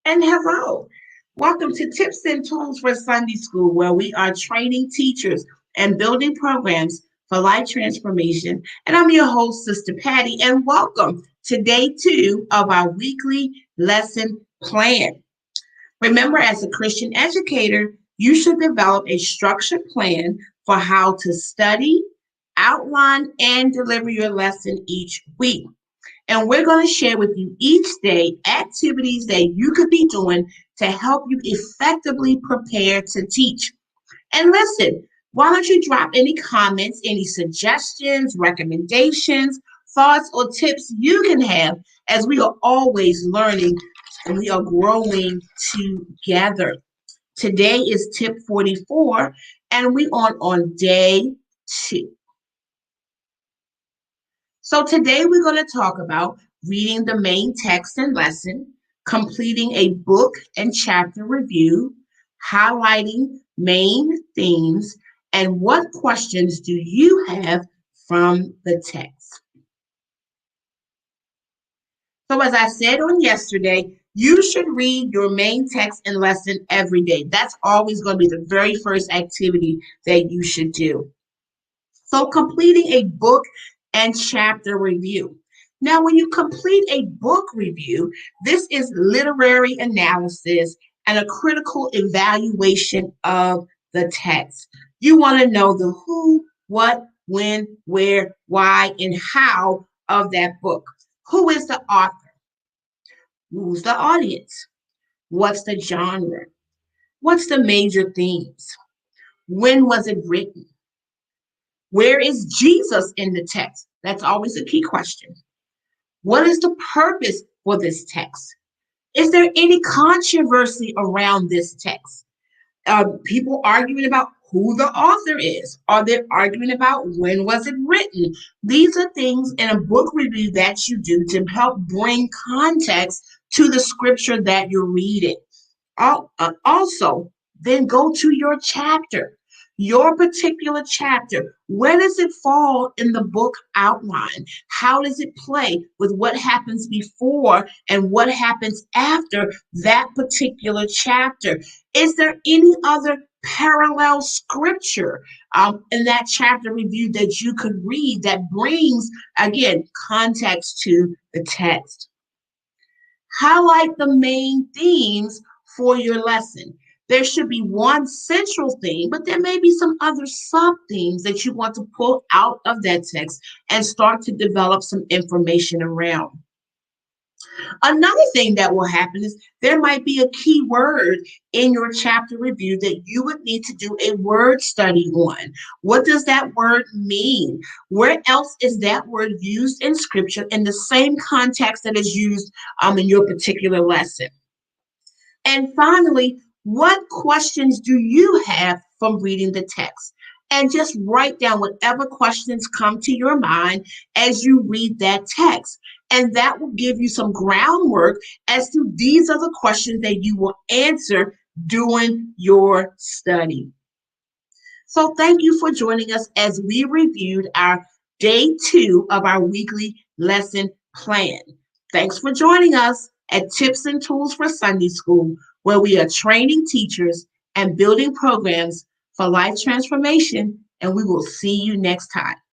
And hello, welcome to Tips and Tools for Sunday School, where we are training teachers and building programs for life transformation. And I'm your host, Sister Patty, and welcome to day 2 of our weekly lesson plan. Remember, as a Christian educator, you should develop a structured plan for how to study, outline, and deliver your lesson each week. And we're going to share with you each day activities that you could be doing to help you effectively prepare to teach. And listen, why don't you drop any comments, any suggestions, recommendations, thoughts, or tips you can have, as we are always learning and we are growing together. Today is tip 44, and we are on day 2. So today we're going to talk about reading the main text and lesson, completing a book and chapter review, highlighting main themes, and what questions do you have from the text. So as I said on yesterday, you should read your main text and lesson every day. That's always going to be the very first activity that you should do. So completing a book and chapter review. Now, when you complete a book review, this is literary analysis and a critical evaluation of the text. You want to know the who, what, when, where, why, and how of that book. Who is the author? Who's the audience? What's the genre? What's the major themes? When was it written? Where is Jesus in the text? That's always a key question. What is the purpose for this text? Is there any controversy around this text? People arguing about who the author is? Are they arguing about when was it written? These are things in a book review that you do to help bring context to the scripture that you're reading. Also, then go to your chapter. Your particular chapter, where does it fall in the book outline? How does it play with what happens before and what happens after that particular chapter? Is there any other parallel scripture in that chapter review that you could read that brings, again, context to the text? Highlight the main themes for your lesson. There should be one central theme, but there may be some other sub-themes that you want to pull out of that text and start to develop some information around. Another thing that will happen is there might be a key word in your chapter review that you would need to do a word study on. What does that word mean? Where else is that word used in scripture in the same context that is used in your particular lesson? And finally, what questions do you have from reading the text? And just write down whatever questions come to your mind as you read that text. And that will give you some groundwork as to these are the questions that you will answer during your study. So thank you for joining us as we reviewed our day 2 of our weekly lesson plan. Thanks for joining us at Tips and Tools for Sunday School, where we are training teachers and building programs for life transformation, and we will see you next time.